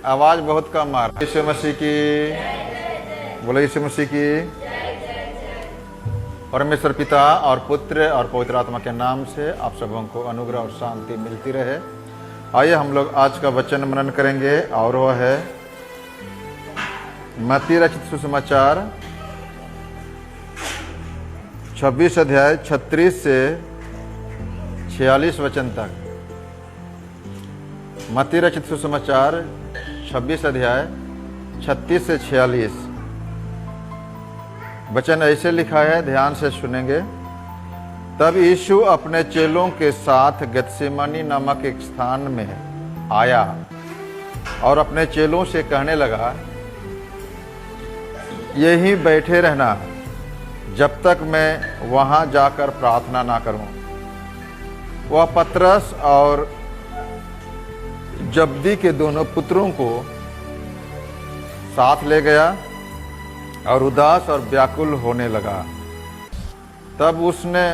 आवाज बहुत कम आ रहा है। यीशु मसीह की, बोले यीशु मसीह की। परमेश्वर पिता और पुत्र और पवित्र आत्मा के नाम से आप सबों को अनुग्रह और शांति मिलती रहे। आइए हम लोग आज का वचन मनन करेंगे और वह है मत्ती रचित सुसमाचार 26 अध्याय 36 से 46 वचन तक। मत्ती रचित सुसमाचार 26 अध्याय 36 से 46 वचन ऐसे लिखा है, ध्यान से सुनेंगे। तब यीशु अपने चेलों के साथ गेत्सेमानी नामक एक स्थान में आया और अपने चेलों से कहने लगा, यहीं बैठे रहना जब तक मैं वहां जाकर प्रार्थना ना करूं। वह पतरस और जब्दी के दोनों पुत्रों को साथ ले गया और उदास और व्याकुल होने लगा। तब उसने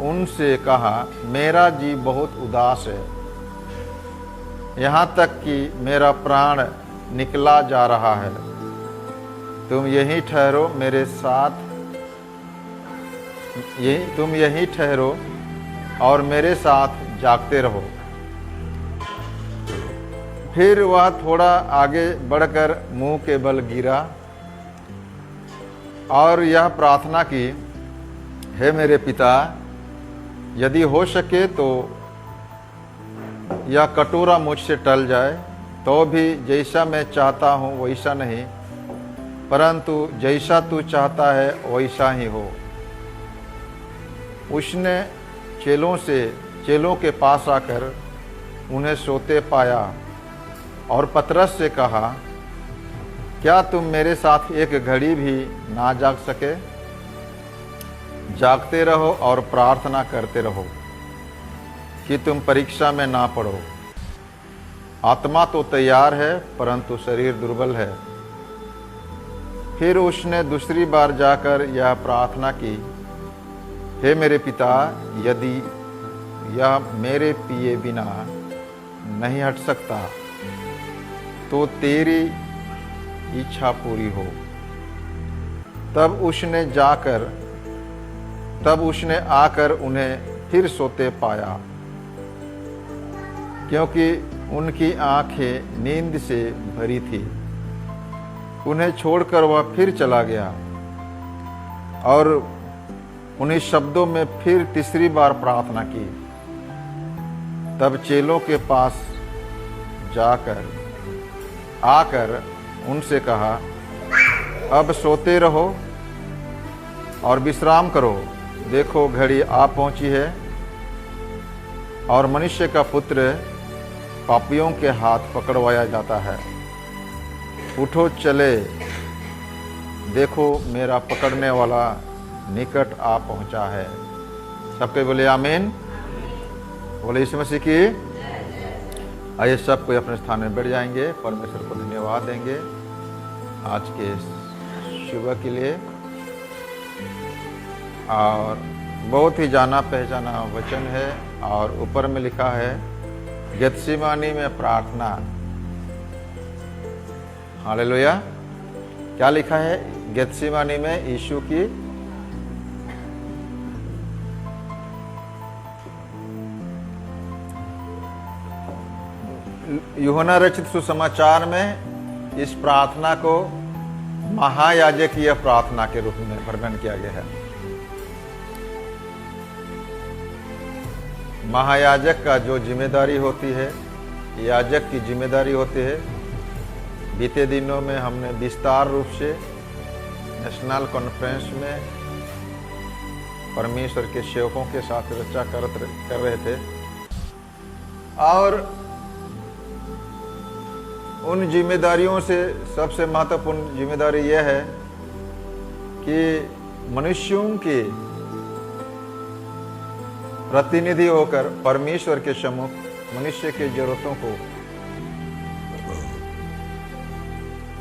उनसे कहा, मेरा जी बहुत उदास है, यहाँ तक कि मेरा प्राण निकला जा रहा है। तुम यहीं ठहरो मेरे साथ, तुम यहीं ठहरो और मेरे साथ जागते रहो। फिर वह थोड़ा आगे बढ़कर मुंह के बल गिरा और यह प्रार्थना की, हे मेरे पिता, यदि हो सके तो यह कटोरा मुझसे टल जाए, तो भी जैसा मैं चाहता हूँ वैसा नहीं, परंतु जैसा तू चाहता है वैसा ही हो। उसने चेलों के पास आकर उन्हें सोते पाया और पतरस से कहा, क्या तुम मेरे साथ एक घड़ी भी ना जाग सके? जागते रहो और प्रार्थना करते रहो कि तुम परीक्षा में ना पड़ो। आत्मा तो तैयार है परंतु शरीर दुर्बल है। फिर उसने दूसरी बार जाकर यह प्रार्थना की, हे मेरे पिता, यदि यह मेरे पिए बिना नहीं हट सकता तो तेरी इच्छा पूरी हो। तब उसने आकर उन्हें फिर सोते पाया, क्योंकि उनकी आंखें नींद से भरी थी। उन्हें छोड़कर वह फिर चला गया और उन्हीं शब्दों में फिर तीसरी बार प्रार्थना की। तब चेलों के पास आकर उनसे कहा, अब सोते रहो और विश्राम करो। देखो घड़ी आ पहुंची है और मनुष्य का पुत्र पापियों के हाथ पकड़वाया जाता है। उठो चले, देखो मेरा पकड़ने वाला निकट आ पहुंचा है। सबके बोले आमीन। बोले यीशु मसीह की। आइए सब कोई अपने स्थान में बैठ जाएंगे, परमेश्वर को धन्यवाद देंगे आज के सुबह के लिए। और बहुत ही जाना पहचाना वचन है और ऊपर में लिखा है गेत्सेमानी में प्रार्थना। हालेलुया। क्या लिखा है? गेत्सेमानी में यीशु की यूहन्ना रचित सुसमाचार में इस प्रार्थना को महायाजकीय प्रार्थना के रूप में वर्णन किया गया है। महायाजक का जो जिम्मेदारी होती है, याजक की जिम्मेदारी होती है, बीते दिनों में हमने विस्तार रूप से नेशनल कॉन्फ्रेंस में परमेश्वर के सेवकों के साथ चर्चा कर रहे थे। और उन जिम्मेदारियों से सबसे महत्वपूर्ण जिम्मेदारी यह है कि मनुष्यों के प्रतिनिधि होकर परमेश्वर के सम्मुख मनुष्य की जरूरतों को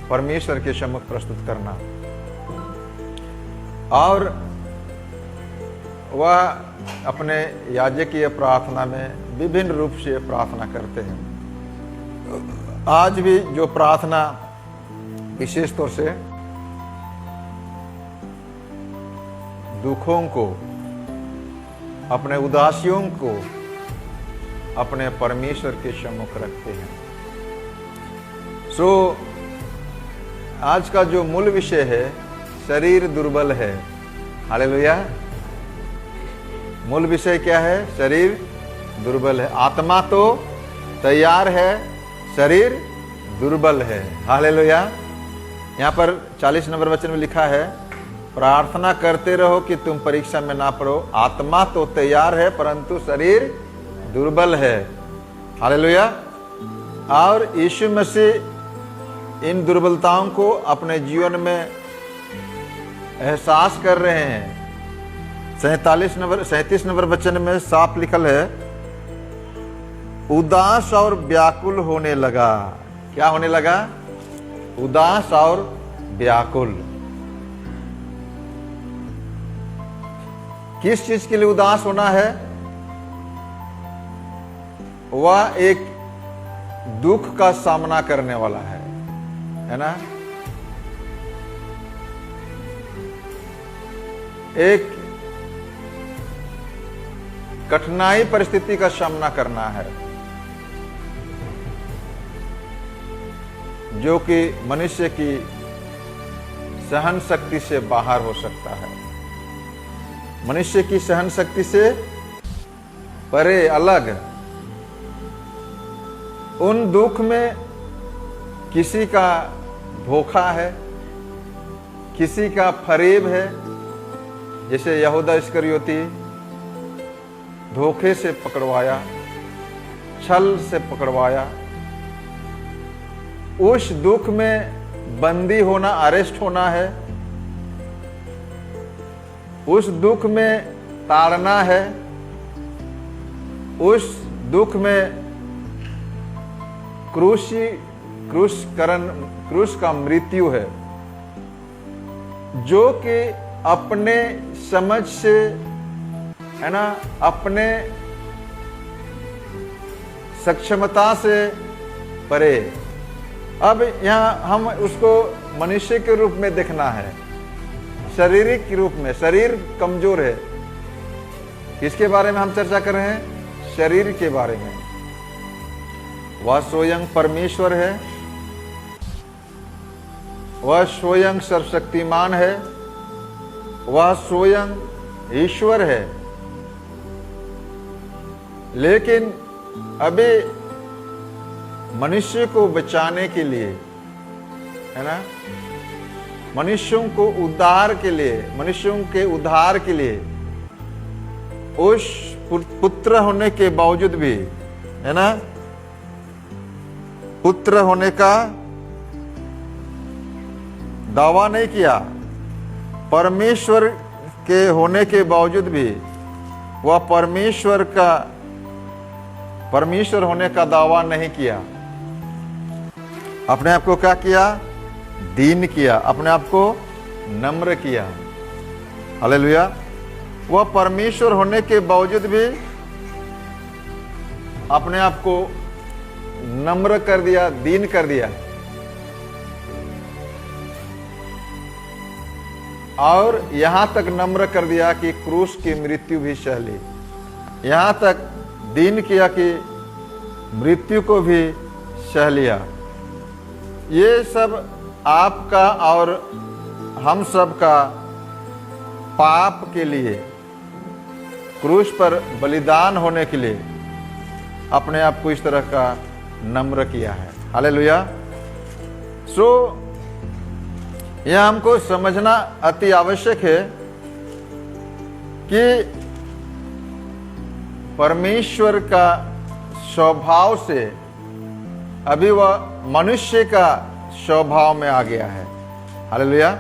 परमेश्वर के सम्मुख प्रस्तुत करना। और वह अपने याजकीय प्रार्थना में विभिन्न रूप से प्रार्थना करते हैं। आज भी जो प्रार्थना विशेष तौर से दुखों को, अपने उदासियों को अपने परमेश्वर के सम्मुख रखते हैं। आज का जो मूल विषय है, शरीर दुर्बल है। हालेलुया। मूल विषय क्या है? शरीर दुर्बल है। आत्मा तो तैयार है, शरीर दुर्बल है। हालेलुया। यहाँ पर 40 नंबर वचन में लिखा है, प्रार्थना करते रहो कि तुम परीक्षा में ना पड़ो। आत्मा तो तैयार है परंतु शरीर दुर्बल है। हालेलुया। और यीशु मसीह इन दुर्बलताओं को अपने जीवन में एहसास कर रहे हैं। 37 नंबर वचन में साफ लिखल है, उदास और व्याकुल होने लगा। क्या होने लगा? उदास और व्याकुल। किस चीज के लिए उदास होना है? वह एक दुख का सामना करने वाला है ना? एक कठिनाई परिस्थिति का सामना करना है जो कि मनुष्य की सहन शक्ति से बाहर हो सकता है, मनुष्य की सहन शक्ति से परे, अलग। उन दुख में किसी का धोखा है, किसी का फरेब है। जैसे यहूदा इस्करियोती धोखे से पकड़वाया, छल से पकड़वाया। उस दुख में बंदी होना, अरेस्ट होना है। उस दुख में ताड़ना है। उस दुख में क्रूस का मृत्यु है, जो कि अपने समझ से, है ना, अपने सक्षमता से परे। अब यहाँ हम उसको मनुष्य के रूप में देखना है, शारीरिक के रूप में। शरीर कमजोर है। किसके बारे में हम चर्चा कर रहे हैं? शरीर के बारे में। वह स्वयं परमेश्वर है, वह स्वयं सर्वशक्तिमान है, वह स्वयं ईश्वर है। लेकिन अभी मनुष्य को बचाने के लिए, है ना, मनुष्यों को उद्धार के लिए, मनुष्यों के उद्धार के लिए उस पुत्र होने के बावजूद भी, है ना, पुत्र होने का दावा नहीं किया। परमेश्वर के होने के बावजूद भी वह परमेश्वर होने का दावा नहीं किया। अपने आप को क्या किया? दीन किया, अपने आप को नम्र किया। हालेलुया। वह परमेश्वर होने के बावजूद भी अपने आप को नम्र कर दिया, दीन कर दिया। और यहां तक नम्र कर दिया कि क्रूस की मृत्यु भी सह ली। यहां तक दीन किया कि मृत्यु को भी सह लिया। ये सब आपका और हम सब का पाप के लिए क्रूस पर बलिदान होने के लिए अपने आप को इस तरह का नम्र किया है। हालेलुया। यह हमको समझना अति आवश्यक है कि परमेश्वर का स्वभाव से अभी वह मनुष्य का स्वभाव में आ गया है। हालेलुया।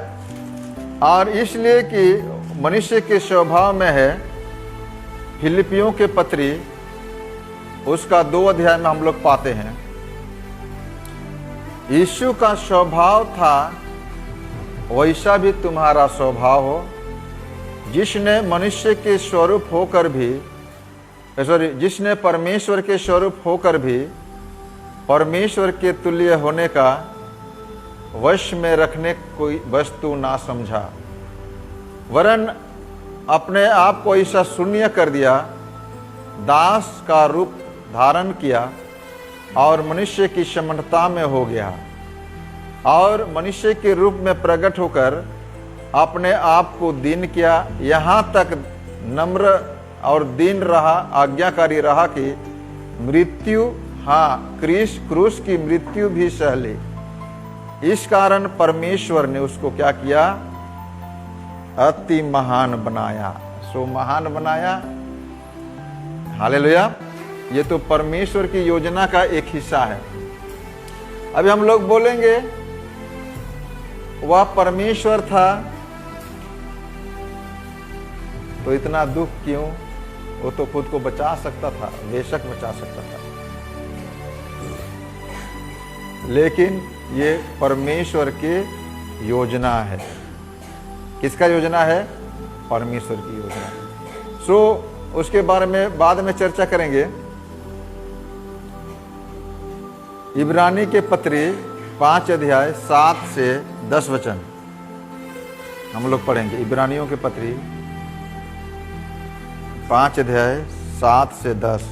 और इसलिए कि मनुष्य के स्वभाव में है, फिलिपियों के पत्री उसका 2 अध्याय में हम लोग पाते हैं, यीशु का स्वभाव था वैसा भी तुम्हारा स्वभाव हो, जिसने मनुष्य के स्वरूप होकर भी, जिसने परमेश्वर के स्वरूप होकर भी परमेश्वर के तुल्य होने का वश में रखने कोई वस्तु ना समझा, वरन अपने आप को ऐसा शून्य कर दिया, दास का रूप धारण किया और मनुष्य की समानता में हो गया, और मनुष्य के रूप में प्रकट होकर अपने आप को दीन किया, यहाँ तक नम्र और दीन रहा, आज्ञाकारी रहा कि मृत्यु, हाँ क्रूस की मृत्यु भी सह ली। इस कारण परमेश्वर ने उसको क्या किया? अति महान बनाया। सो महान बनाया। हालेलुया। ये तो परमेश्वर की योजना का एक हिस्सा है। अभी हम लोग बोलेंगे वह परमेश्वर था तो इतना दुख क्यों? वो तो खुद को बचा सकता था, बेशक बचा सकता था, लेकिन ये परमेश्वर की योजना है। किसका योजना है? परमेश्वर की योजना। सो उसके बारे में बाद में चर्चा करेंगे। इब्रानी के पत्री 5 अध्याय 7 से 10 वचन हम लोग पढ़ेंगे। इब्रानियों के पत्री 5 अध्याय 7 से 10।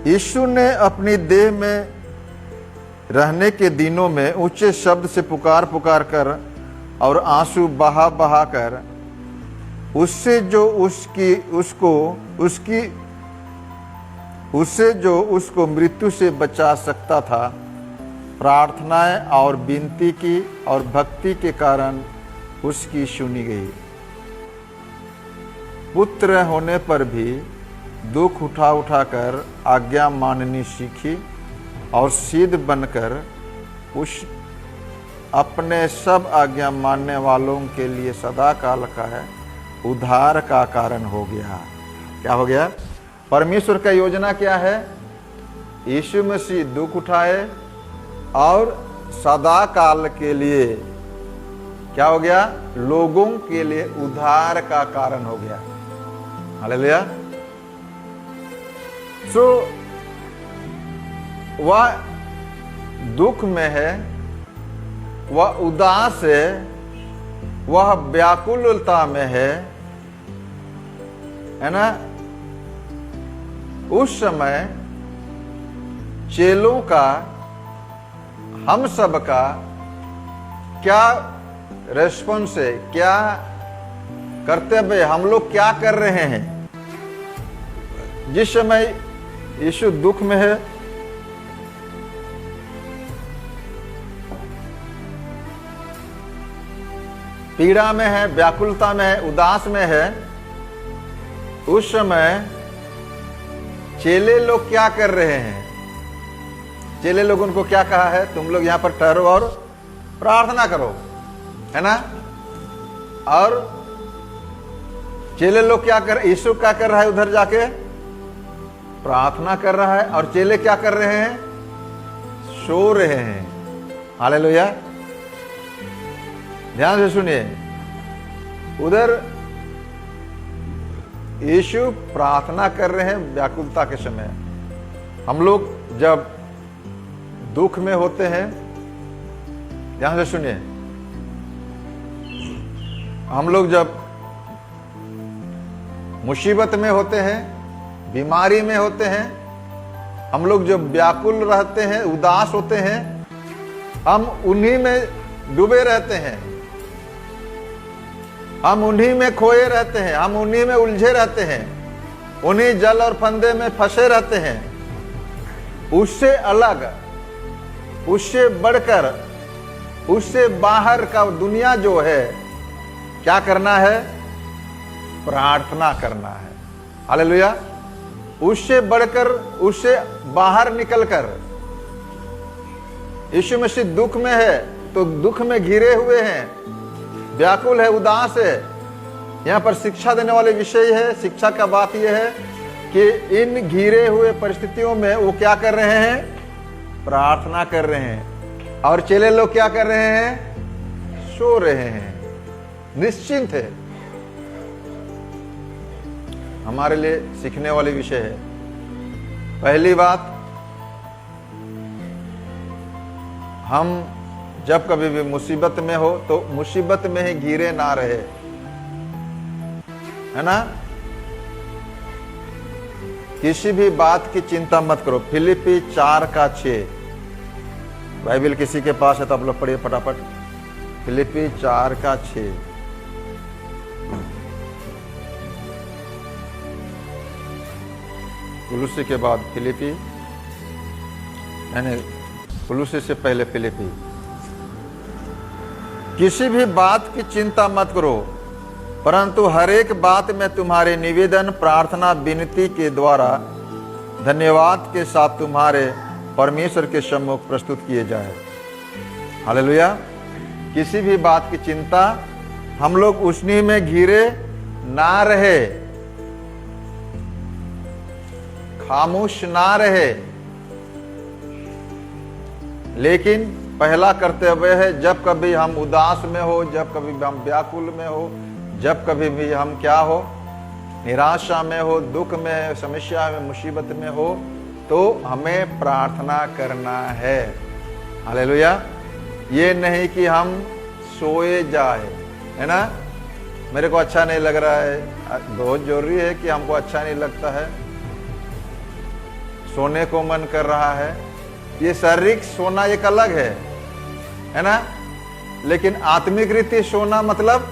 यीशु ने अपनी देह में रहने के दिनों में ऊंचे शब्द से पुकार पुकार कर और आंसू बहा बहा कर उससे जो उसको मृत्यु से बचा सकता था, प्रार्थनाएं और विनती की और भक्ति के कारण उसकी सुनी गई। पुत्र होने पर भी दुख उठा उठाकर आज्ञा माननी सीखी और सिद्ध बनकर उस अपने सब आज्ञा मानने वालों के लिए सदा काल का है उद्धार का कारण हो गया। क्या हो गया? परमेश्वर का योजना क्या है? यीशु मसीह दुख उठाए और सदा काल के लिए क्या हो गया? लोगों के लिए उद्धार का कारण हो गया। हालेलुया। सो वह दुख में है, वह उदास है, वह व्याकुलता में है ना? उस समय चेलों का, हम सब का क्या रेस्पॉन्स है, क्या कर्तव्य, हम लोग क्या कर रहे हैं? जिस समय यीशु दुख में है, पीड़ा में है, व्याकुलता में है, उदास में है, उस समय चेले लोग क्या कर रहे हैं? चेले लोग उनको क्या कहा है? तुम लोग यहां पर ठहरो और प्रार्थना करो, है ना? और चेले लोग क्या कर, यीशु क्या कर रहा है? उधर जाके प्रार्थना कर रहा है, और चेले क्या कर रहे हैं? सो रहे हैं। हालेलुया। ध्यान से सुनिए। उधर यीशु प्रार्थना कर रहे हैं व्याकुलता के समय। हम लोग जब दुख में होते हैं, ध्यान से सुनिए, हम लोग जब मुसीबत में होते हैं, बीमारी में होते हैं, हम लोग जब व्याकुल रहते हैं, उदास होते हैं, हम उन्हीं में डूबे रहते हैं, हम उन्हीं में खोए रहते हैं, हम उन्हीं में उलझे रहते हैं, उन्हीं जल और फंदे में फंसे रहते हैं। उससे अलग, उससे बढ़कर, उससे बाहर का दुनिया जो है, क्या करना है? प्रार्थना करना है। हालेलुया। उससे बढ़कर, उससे बाहर निकलकर, यीशु मसीह दुख में है तो दुख में घिरे हुए हैं, व्याकुल है, उदास है। यहां पर शिक्षा देने वाले विषय है। शिक्षा का बात यह है कि इन घिरे हुए परिस्थितियों में वो क्या कर रहे हैं? प्रार्थना कर रहे हैं। और चेले लोग क्या कर रहे हैं? सो रहे हैं, निश्चिंत है। हमारे लिए सीखने वाली विषय है। पहली बात, हम जब कभी भी मुसीबत में हो तो मुसीबत में ही घिरे ना रहे, है ना। किसी भी बात की चिंता मत करो। फिलिपी 4:6 बाइबल किसी के पास है तो आप लोग पढ़िए फटाफट। फिलिपी 4:6। कुलुसी के बाद फिलिपी, यानी कुलुसी से पहले फिलिपी। किसी भी बात की चिंता मत करो, परंतु हर एक बात में तुम्हारे निवेदन, प्रार्थना, विनती के द्वारा धन्यवाद के साथ तुम्हारे परमेश्वर के सम्मुख प्रस्तुत किए जाए। हालेलुया। किसी भी बात की चिंता, हम लोग उसी में घिरे ना रहे, खामोश ना रहे, लेकिन पहला कर्तव्य है जब कभी हम उदास में हो, जब कभी हम व्याकुल में हो, जब कभी भी हम क्या हो, निराशा में हो, दुख में, समस्या में, मुसीबत में हो, तो हमें प्रार्थना करना है। हालेलुया। ये नहीं कि हम सोए जाए, है ना। मेरे को अच्छा नहीं लग रहा है, बहुत जरूरी है कि हमको अच्छा नहीं लगता है, सोने को मन कर रहा है, ये शारीरिक सोना एक अलग है ना। लेकिन आत्मिक रीति सोना मतलब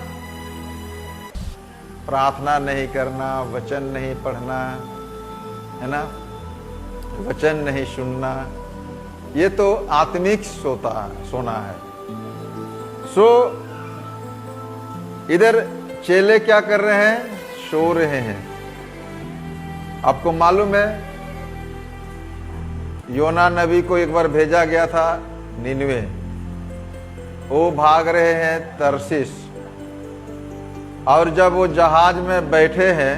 प्रार्थना नहीं करना, वचन नहीं पढ़ना, है ना, वचन नहीं सुनना, ये तो आत्मिक सोना है। इधर चेले क्या कर रहे हैं? सो रहे हैं। आपको मालूम है योना नबी को एक बार भेजा गया था निनवे, वो भाग रहे हैं तरसीस, और जब वो जहाज में बैठे हैं,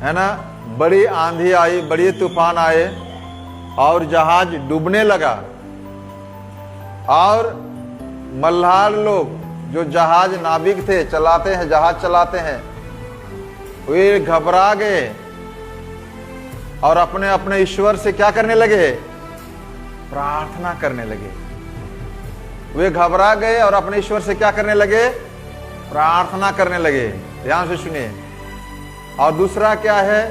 है ना, बड़ी आंधी आई, बड़ी तूफान आए और जहाज डूबने लगा, और मल्हार लोग जो जहाज नाविक थे, चलाते हैं, जहाज चलाते हैं, वे घबरा गए और अपने अपने ईश्वर से क्या करने लगे? प्रार्थना करने लगे। वे घबरा गए और अपने ईश्वर से क्या करने लगे? प्रार्थना करने लगे। ध्यान से सुनिए। और दूसरा क्या है?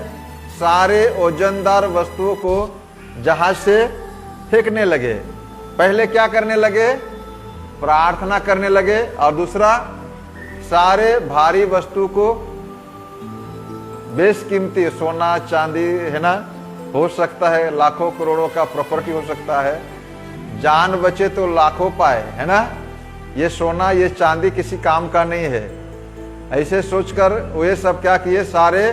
सारे वजनदार वस्तुओं को जहाज से फेंकने लगे। पहले क्या करने लगे? प्रार्थना करने लगे। और दूसरा, सारे भारी वस्तु को, बेशकीमती सोना चांदी, है ना, हो सकता है लाखों करोड़ों का प्रॉपर्टी हो सकता है, जान बचे तो लाखों पाए, है ना, ये सोना ये चांदी किसी काम का नहीं है। ऐसे सोचकर वे सब क्या किए? सारे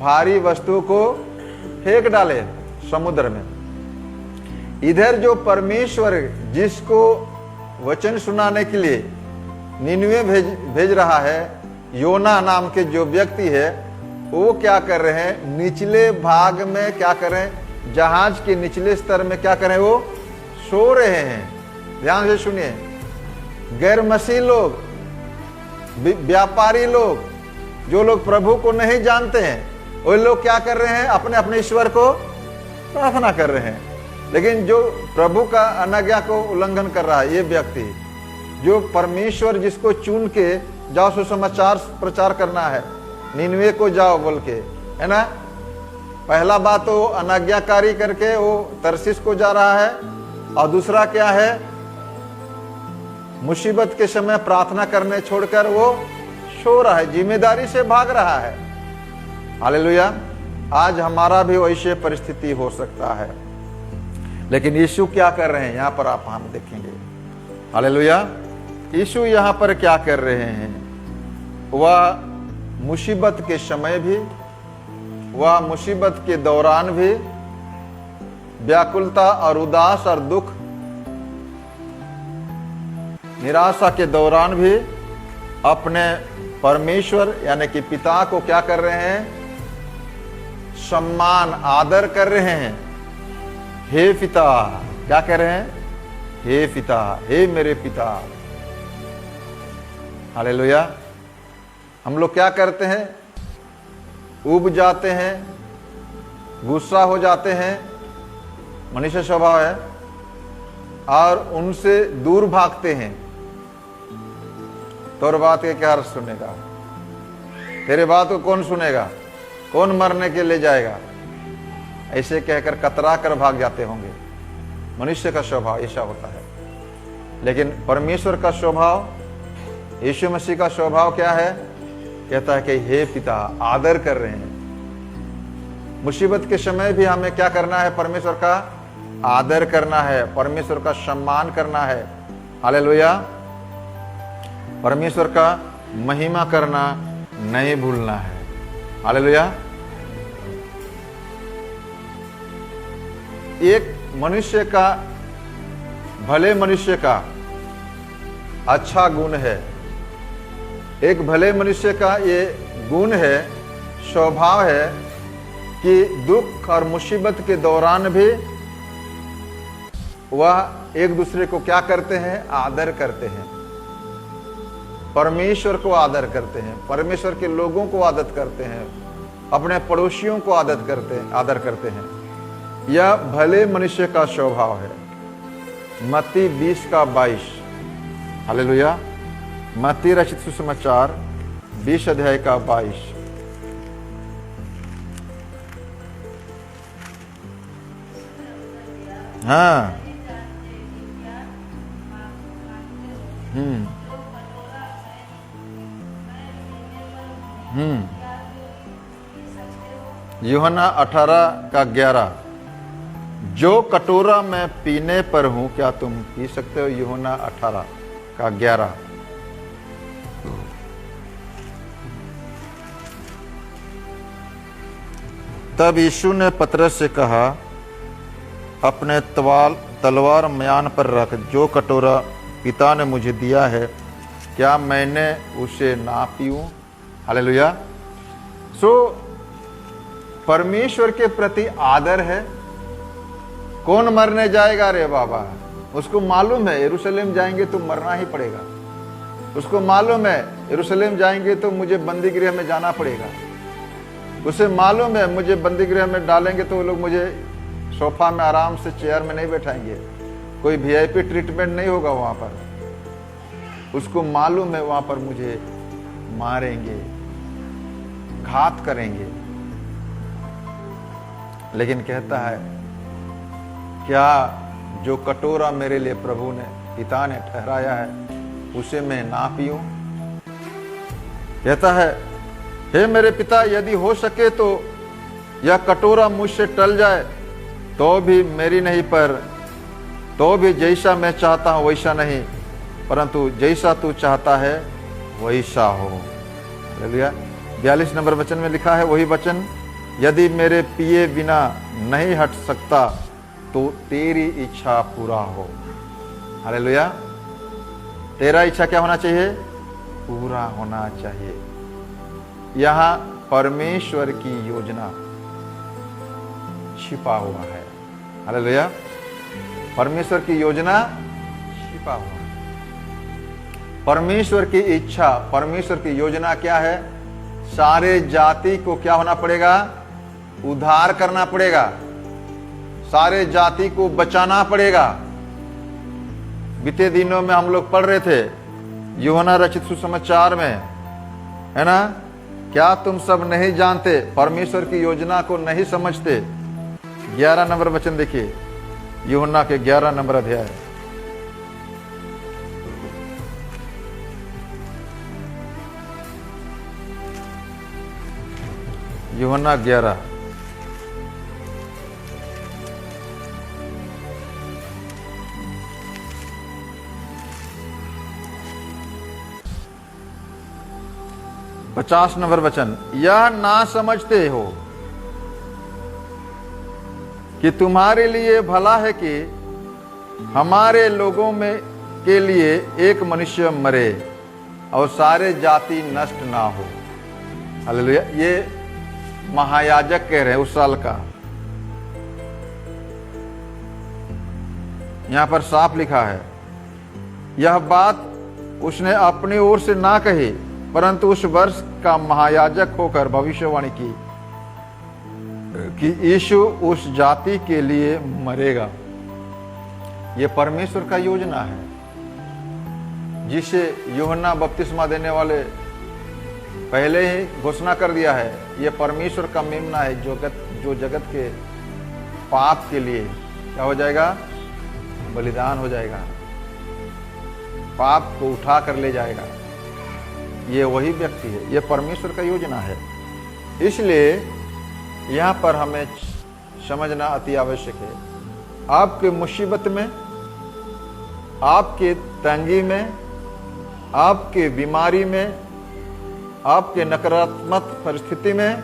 भारी वस्तु को फेंक डाले समुद्र में। इधर जो परमेश्वर जिसको वचन सुनाने के लिए निनवे भेज रहा है, योना नाम के जो व्यक्ति है, वो क्या कर रहे हैं? निचले भाग में क्या कर रहे हैं? जहाज के निचले स्तर में क्या कर रहे हैं? वो सो रहे हैं। ध्यान से सुनिए। गैर मसीह लोग, व्यापारी लोग, जो लोग प्रभु को नहीं जानते हैं, वो लोग क्या कर रहे हैं? अपने अपने ईश्वर को प्रार्थना कर रहे हैं। लेकिन जो प्रभु का आज्ञा को उल्लंघन कर रहा है, ये व्यक्ति जो परमेश्वर जिसको चुन के जाओ सुसमाचार प्रचार करना है, निनवे को जाओ बोल के, है ना, पहला बात तो अनाज्ञाकारी करके वो तरसीस को जा रहा है, और दूसरा क्या है? मुसीबत के समय प्रार्थना करने छोड़कर वो सो रहा है, जिम्मेदारी से भाग रहा है। हालेलुया। आज हमारा भी वैसे परिस्थिति हो सकता है, लेकिन यीशु क्या कर रहे हैं यहां पर आप हम देखेंगे। हालेलुया। यीशु यहां पर क्या कर रहे हैं? वह मुसीबत के समय भी, वह मुसीबत के दौरान भी, व्याकुलता और उदास और दुख, निराशा के दौरान भी अपने परमेश्वर यानी कि पिता को क्या कर रहे हैं? सम्मान, आदर कर रहे हैं। हे पिता, क्या कह रहे हैं? हे पिता, हे मेरे पिता। हालेलुया। हम लोग क्या करते हैं? ऊब जाते हैं, गुस्सा हो जाते हैं, मनुष्य स्वभाव है, और उनसे दूर भागते हैं, तो और बात के क्या अर्थ सुनेगा? तेरे बात को कौन सुनेगा? कौन मरने के ले जाएगा? ऐसे कहकर कतरा कर भाग जाते होंगे। मनुष्य का स्वभाव ऐसा होता है। लेकिन परमेश्वर का स्वभाव, यीशु मसीह का स्वभाव क्या है? कहता है कि हे पिता, आदर कर रहे हैं। मुसीबत के समय भी हमें क्या करना है? परमेश्वर का आदर करना है, परमेश्वर का सम्मान करना है। हालेलुया। परमेश्वर का महिमा करना नहीं भूलना है। हालेलुया। एक मनुष्य का, भले मनुष्य का अच्छा गुण है, एक भले मनुष्य का ये गुण है, स्वभाव है कि दुख और मुसीबत के दौरान भी वह एक दूसरे को क्या करते हैं? आदर करते हैं। परमेश्वर को आदर करते हैं, परमेश्वर के लोगों को आदर करते हैं, अपने पड़ोसियों को आदर करते हैं। यह भले मनुष्य का स्वभाव है। मत्ती 20:22। हालेलुया। मत्ती रचित सुसमाचार 20 अध्याय का 22। हाँ। यूहन्ना 18:11। जो कटोरा मैं पीने पर हूं, क्या तुम पी सकते हो? यूहन्ना 18:11। तब यीशु ने पतरस से कहा, अपने तलवार म्यान पर रख। जो कटोरा पिता ने मुझे दिया है, क्या मैंने उसे ना पीऊं? हालेलुया। परमेश्वर के प्रति आदर है। कौन मरने जाएगा रे बाबा? उसको मालूम है यरूशलेम जाएंगे तो मरना ही पड़ेगा। उसको मालूम है यरूशलेम जाएंगे तो मुझे बंदी गृह में जाना पड़ेगा। उसे मालूम है मुझे बंदी गृह में डालेंगे तो वो लोग मुझे सोफा में आराम से चेयर में नहीं बैठाएंगे, कोई वीआईपी ट्रीटमेंट नहीं होगा वहां पर। उसको मालूम है वहां पर मुझे मारेंगे, घात करेंगे। लेकिन कहता है, क्या जो कटोरा मेरे लिए प्रभु ने, पिता ने ठहराया है, उसे मैं ना पीऊं? कहता है, हे मेरे पिता, यदि हो सके तो यह कटोरा मुझसे टल जाए, तो भी मेरी नहीं, पर तो भी जैसा मैं चाहता हूं वैसा नहीं, परंतु जैसा तू चाहता है वैसा हो। हालेलुया। 42 नंबर वचन में लिखा है वही वचन, यदि मेरे पिए बिना नहीं हट सकता तो तेरी इच्छा पूरा हो। हालेलुया। तेरा इच्छा क्या होना चाहिए? पूरा होना चाहिए। यहां परमेश्वर की योजना छिपा हुआ है। हालेलुया। परमेश्वर की योजना छिपा हुआ है। परमेश्वर की इच्छा, परमेश्वर की योजना क्या है? सारे जाति को क्या होना पड़ेगा? उद्धार करना पड़ेगा, सारे जाति को बचाना पड़ेगा। बीते दिनों में हम लोग पढ़ रहे थे यूहन्ना रचित सुसमाचार में, है ना? क्या तुम सब नहीं जानते? परमेश्वर की योजना को नहीं समझते? 11 नंबर वचन देखिए, यूहन्ना के 11 नंबर अध्याय। यूहन्ना 11 50 नंबर वचन। यह ना समझते हो कि तुम्हारे लिए भला है कि हमारे लोगों में के लिए एक मनुष्य मरे और सारे जाति नष्ट ना हो। हालेलुया। ये महायाजक कह रहे हैं उस साल का। यहां पर साफ लिखा है, यह बात उसने अपनी ओर से ना कही, परंतु उस वर्ष का महायाजक होकर भविष्यवाणी की कि यीशु उस जाति के लिए मरेगा। ये परमेश्वर का योजना है, जिसे यूहन्ना बपतिस्मा देने वाले पहले ही घोषणा कर दिया है। ये परमेश्वर का मेमना है जो जगत के पाप के लिए क्या हो जाएगा, बलिदान हो जाएगा, पाप को उठा कर ले जाएगा। ये वही व्यक्ति है, ये परमेश्वर का योजना है। इसलिए यहाँ पर हमें समझना अति आवश्यक है। आपके मुसीबत में, आपके तंगी में, आपके बीमारी में, आपके नकारात्मक परिस्थिति में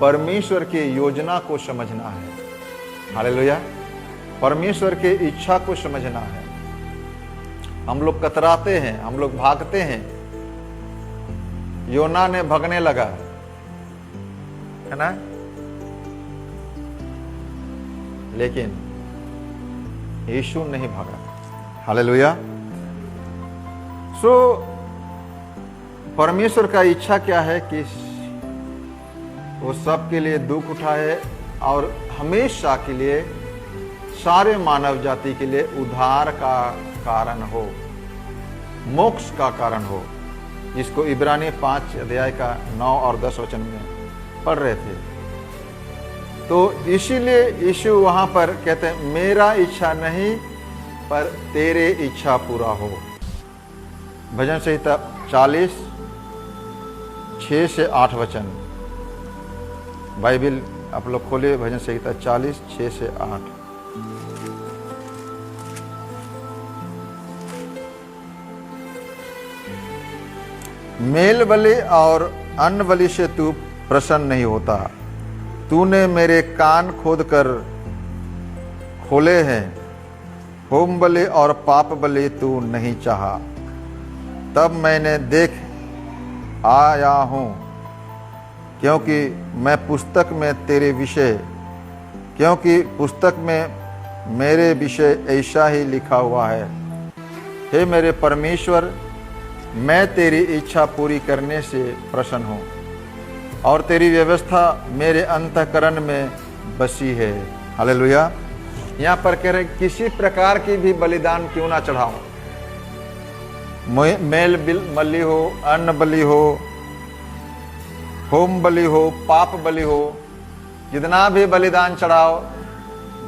परमेश्वर की योजना को समझना है। हालेलुया। परमेश्वर की इच्छा को समझना है। हम लोग कतराते हैं, हम लोग भागते हैं। योना ने भागने लगा, है ना, लेकिन यीशु नहीं भागा। हालेलुया। परमेश्वर का इच्छा क्या है कि वो सबके लिए दुख उठाए और हमेशा के लिए सारे मानव जाति के लिए उद्धार का कारण हो, मोक्ष का कारण हो, जिसको इब्रानी 5 अध्याय का 9 और 10 वचन में पढ़ रहे थे। तो इसीलिए यीशु वहां पर कहते हैं, मेरा इच्छा नहीं पर तेरे इच्छा पूरा हो। भजन संहिता 40 6 से 8 वचन। बाइबिल आप लोग खोलिए, भजन संहिता 40 6 से 8। मेल बलि और अन्न बलि से तू प्रसन्न नहीं होता। तूने मेरे कान खोद कर खोले हैं। होम बलि और पाप बलि तू नहीं चाहा। तब मैंने देख आया हूँ, क्योंकि मैं पुस्तक में तेरे विषय, क्योंकि पुस्तक में मेरे विषय ऐसा ही लिखा हुआ है। हे मेरे परमेश्वर, मैं तेरी इच्छा पूरी करने से प्रसन्न हूँ और तेरी व्यवस्था मेरे अंतःकरण में बसी है। हालेलुया। यहाँ पर कह रहे किसी प्रकार की भी बलिदान क्यों ना चढ़ाओ, मेल बलि हो, अन्न बलि हो, होम बलि हो, पाप बलि हो, जितना भी बलिदान चढ़ाओ,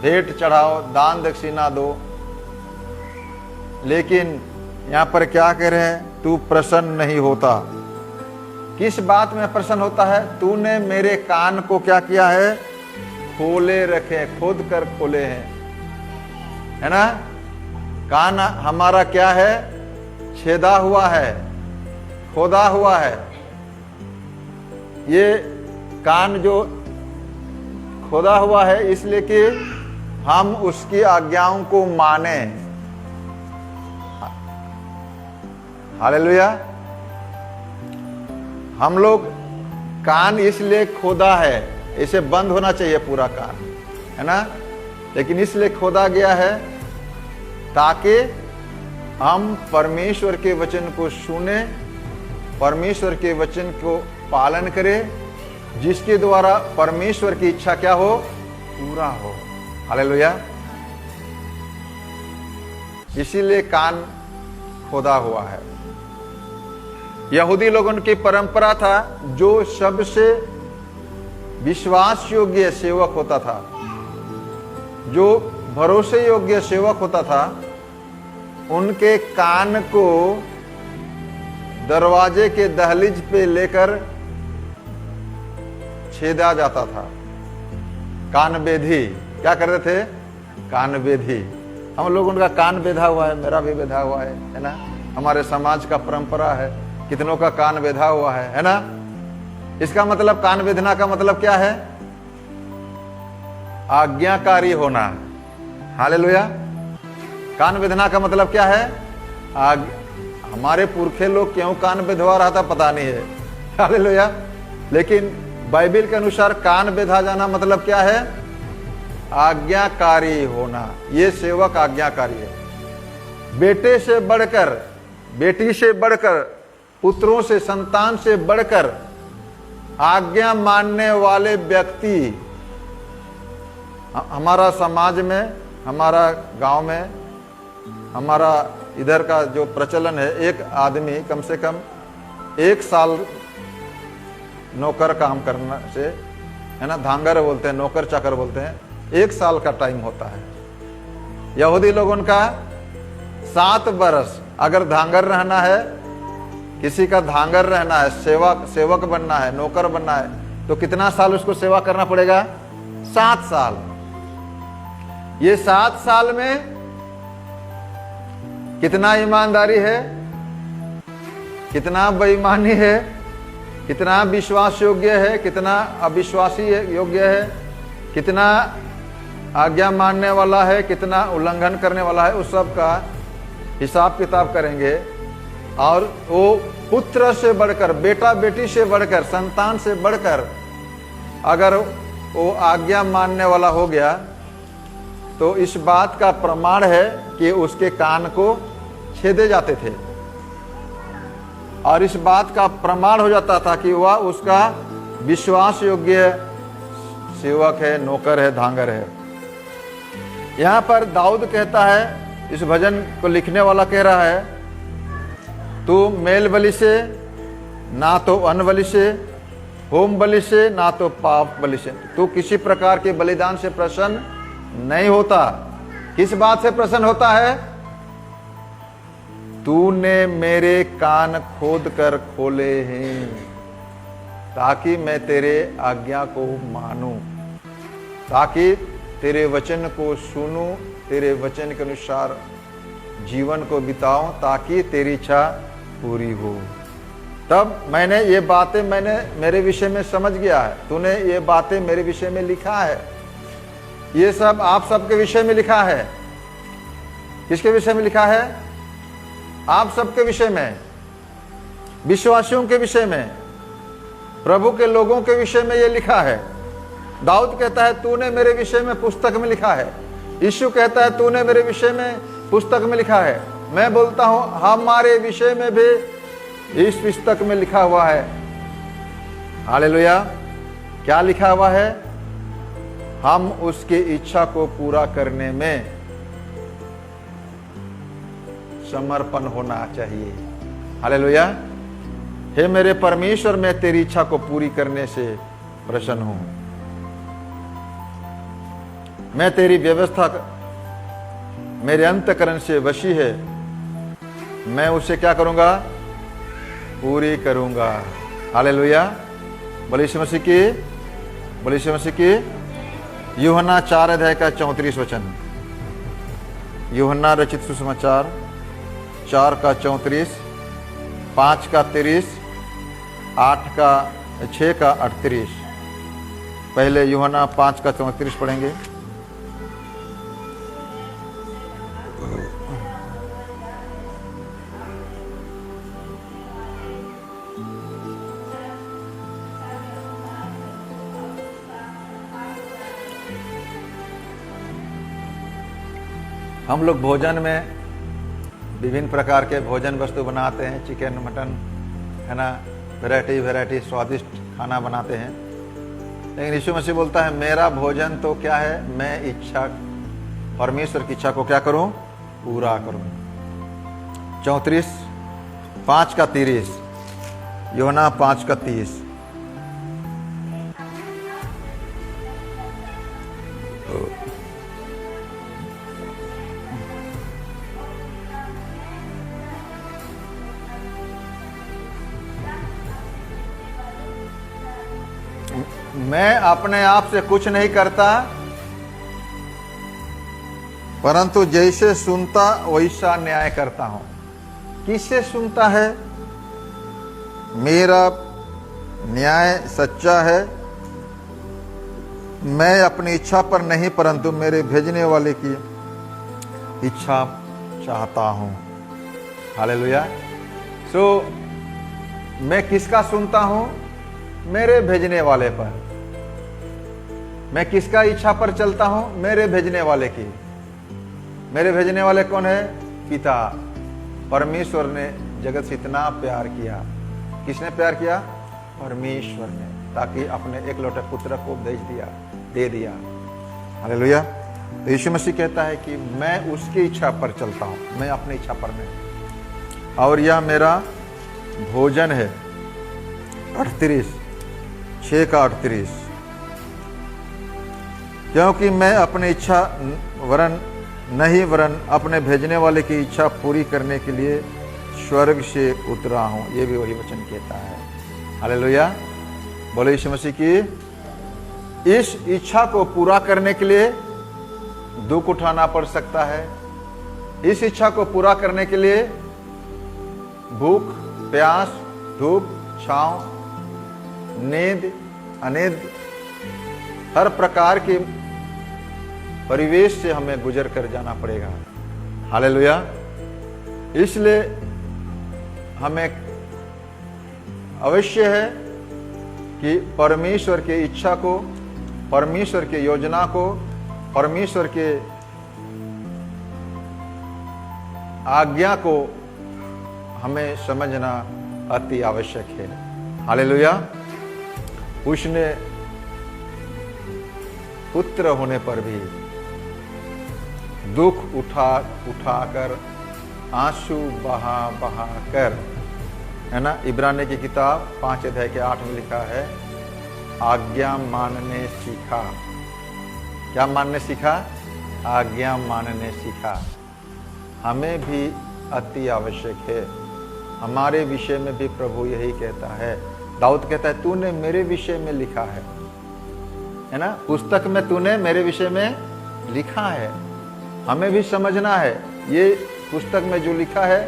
भेंट चढ़ाओ, दान दक्षिणा दो, लेकिन यहाँ पर क्या कह रहे हैं, तू प्रसन्न नहीं होता। किस बात में प्रसन्न होता है? तूने मेरे कान को क्या किया है, खोले रखे, खोद कर खोले हैं, है ना। कान हमारा क्या है, छेदा हुआ है, खोदा हुआ है। ये कान जो खोदा हुआ है इसलिए कि हम उसकी आज्ञाओं को माने। हालेलुया। हम लोग कान इसलिए खोदा है, इसे बंद होना चाहिए पूरा कान, है ना, लेकिन इसलिए खोदा गया है ताकि हम परमेश्वर के वचन को सुने, परमेश्वर के वचन को पालन करें, जिसके द्वारा परमेश्वर की इच्छा क्या हो, पूरा हो। हालेलुया। इसीलिए कान खोदा हुआ है। यहूदी लोगों की परंपरा था, जो सबसे विश्वास योग्य सेवक होता था, जो भरोसे योग्य सेवक होता था, उनके कान को दरवाजे के दहलीज पे लेकर छेदा जाता था। कान बेधी क्या करते थे, कान बेधी। हम लोग उनका कान बेधा हुआ है, मेरा भी बेधा हुआ है ना। हमारे समाज का परंपरा है, कितनों का कान बेधा हुआ है ना। इसका मतलब, कान बेधना का मतलब क्या है, आज्ञाकारी होना। हालेलुया। कान बेधना का मतलब क्या है, हमारे पुरखे लोग क्यों कान बेधवा रहा था पता नहीं है। हालेलुया। लेकिन बाइबिल के अनुसार कान बेधा जाना मतलब क्या है, आज्ञाकारी होना। ये सेवक आज्ञाकारी है। बेटे से बढ़कर, बेटी से बढ़कर, पुत्रों से, संतान से बढ़कर आज्ञा मानने वाले व्यक्ति हमारा समाज में, हमारा गांव में हमारा इधर का जो प्रचलन है, एक आदमी कम से कम 1 साल नौकर काम करने से, है ना, धांगर बोलते हैं, नौकर चाकर बोलते हैं, 1 साल का टाइम होता है। यहूदी लोगों का 7 बरस। अगर धांगर रहना है, किसी का धांगर रहना है, सेवक बनना है, नौकर बनना है, तो कितना साल उसको सेवा करना पड़ेगा? 7 साल। ये 7 साल में कितना ईमानदारी है, कितना बेईमानी है, कितना विश्वास योग्य है, कितना अविश्वासी योग्य है, कितना आज्ञा मानने वाला है, कितना उल्लंघन करने वाला है, उस सब का हिसाब किताब करेंगे। और वो पुत्र से बढ़कर, बेटा बेटी से बढ़कर, संतान से बढ़कर अगर वो आज्ञा मानने वाला हो गया, तो इस बात का प्रमाण है कि उसके कान को छेदे जाते थे, और इस बात का प्रमाण हो जाता था कि वह उसका विश्वास योग्य सेवक है, नौकर है, धांगर है। यहां पर दाऊद कहता है, इस भजन को लिखने वाला कह रहा है, तू मेल बलि से, ना तो अन्न बलि से, होम बलि से, ना तो पाप बलि से, तू किसी प्रकार के बलिदान से प्रसन्न नहीं होता। किस बात से प्रसन्न होता है? तूने मेरे कान खोद कर खोले हैं ताकि मैं तेरे आज्ञा को मानूं, ताकि तेरे वचन को सुनूं, तेरे वचन के अनुसार जीवन को बिताऊं, ताकि तेरी इच्छा पूरी हो। तब मैंने ये बातें मेरे विषय में समझ गया है, तूने ये बातें मेरे विषय में लिखा है, ये सब आप सबके विषय में लिखा है। किसके विषय में लिखा है? आप सबके विषय में, विश्वासियों के विषय में, प्रभु के लोगों के विषय में ये लिखा है। दाऊद कहता है तूने मेरे विषय में पुस्तक में लिखा है। यीशु कहता है तूने मेरे विषय में पुस्तक में लिखा है। मैं बोलता हूं हमारे विषय में भी इस पुस्तक में लिखा हुआ है। हालेलुया। क्या लिखा हुआ है? हम उसकी इच्छा को पूरा करने में समर्पण होना चाहिए। हालेलुया। हे मेरे परमेश्वर, मैं तेरी इच्छा को पूरी करने से प्रसन्न हूं। मैं तेरी व्यवस्था मेरे अंतःकरण से वशी है, मैं उसे क्या करूंगा? पूरी करूंगा। हालेलुया। बोलिए यीशु मसीह की, बोलिए यीशु मसीह की। यूहन्ना 4 अध्याय का 34 वचन। यूहन्ना रचित सुसमाचार 4 का 34, 5 का 30, 6 का 38। पहले यूहन्ना 5 का 34 पढ़ेंगे। हम लोग भोजन में विभिन्न प्रकार के भोजन वस्तु बनाते हैं, चिकन, मटन, है ना, वैरायटी स्वादिष्ट खाना बनाते हैं। लेकिन यीशु मसीह बोलता है मेरा भोजन तो क्या है? मैं इच्छा, परमेश्वर की इच्छा को क्या करूं? पूरा करूं। 34, 5 का 30। यूहन्ना 5 का 30। मैं अपने आप से कुछ नहीं करता, परंतु जैसे सुनता वैसा न्याय करता हूं। किससे सुनता है? मेरा न्याय सच्चा है। मैं अपनी इच्छा पर नहीं, परंतु मेरे भेजने वाले की इच्छा चाहता हूं। हालेलुया। सो मैं किसका सुनता हूं? मेरे भेजने वाले पर। मैं किसका इच्छा पर चलता हूं? मेरे भेजने वाले की। मेरे भेजने वाले कौन है? पिता। परमेश्वर ने जगत से इतना प्यार किया। किसने प्यार किया? परमेश्वर ने, ताकि अपने एकलौते पुत्र को दे दिया। हालेलुया। तो यीशु मसीह कहता है कि मैं उसकी इच्छा पर चलता हूँ, मैं अपनी इच्छा पर नहीं। और यह मेरा भोजन है। 38, 6 का 38, क्योंकि मैं अपनी इच्छा वरन अपने भेजने वाले की इच्छा पूरी करने के लिए स्वर्ग से उतरा हूँ। ये भी वही वचन कहता है। हालेलुया, बोले यीशु मसीह की इस इच्छा को पूरा करने के लिए दुख उठाना पड़ सकता है। इस इच्छा को पूरा करने के लिए भूख, प्यास, धूप, छांव, नींद, अनींद, हर प्रकार के परिवेश से हमें गुजर कर जाना पड़ेगा। हालेलुया, इसलिए हमें अवश्य है कि परमेश्वर की इच्छा को, परमेश्वर की योजना को, परमेश्वर के आज्ञा को हमें समझना अति आवश्यक है। हालेलुया, उसने पुत्र होने पर भी दुख उठाकर आंसू बहा कर, है ना, इब्रानी की किताब 5 अध्याय के 8 में लिखा है, आज्ञा मानने सीखा। क्या मानने सीखा? आज्ञा मानने सीखा। हमें भी अति आवश्यक है। हमारे विषय में भी प्रभु यही कहता है। दाऊद कहता है, तूने मेरे विषय में लिखा है ना, पुस्तक में तूने मेरे विषय में लिखा है। हमें भी समझना है, ये पुस्तक में जो लिखा है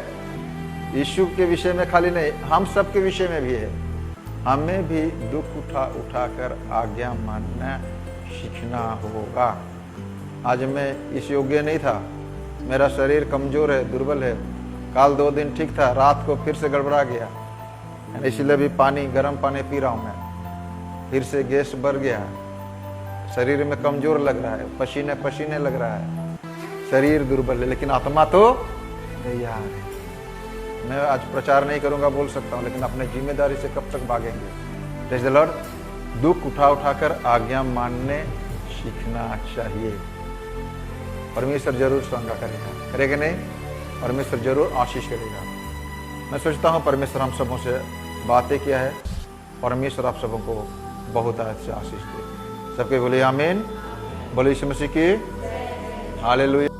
यीशु के विषय में खाली नहीं, हम सब के विषय में भी है। हमें भी दुख उठाकर आज्ञा मानना सीखना होगा। आज मैं इस योग्य नहीं था, मेरा शरीर कमजोर है, दुर्बल है। काल 2 दिन ठीक था, रात को फिर से गड़बड़ा गया, इसलिए भी गर्म पानी पी रहा हूँ मैं। फिर से गैस बढ़ गया, शरीर में कमजोर लग रहा है, पसीने लग रहा है, शरीर दुर्बल है, लेकिन आत्मा तो तैयार है। मैं आज प्रचार नहीं करूंगा, बोल सकता हूँ, लेकिन अपने जिम्मेदारी से कब तक भागेंगे? Praise the Lord. दुख उठाकर आज्ञा मानने सीखना चाहिए। परमेश्वर जरूर स्वांगा करेगा नहीं? परमेश्वर जरूर आशीष करेगा। मैं सोचता हूँ परमेश्वर हम सबों से बातें किया है। परमेश्वर आप सबों को बहुत अच्छे आशीष दे। सबके बोले आमीन। बोले यीशु मसीह की हालेलुया।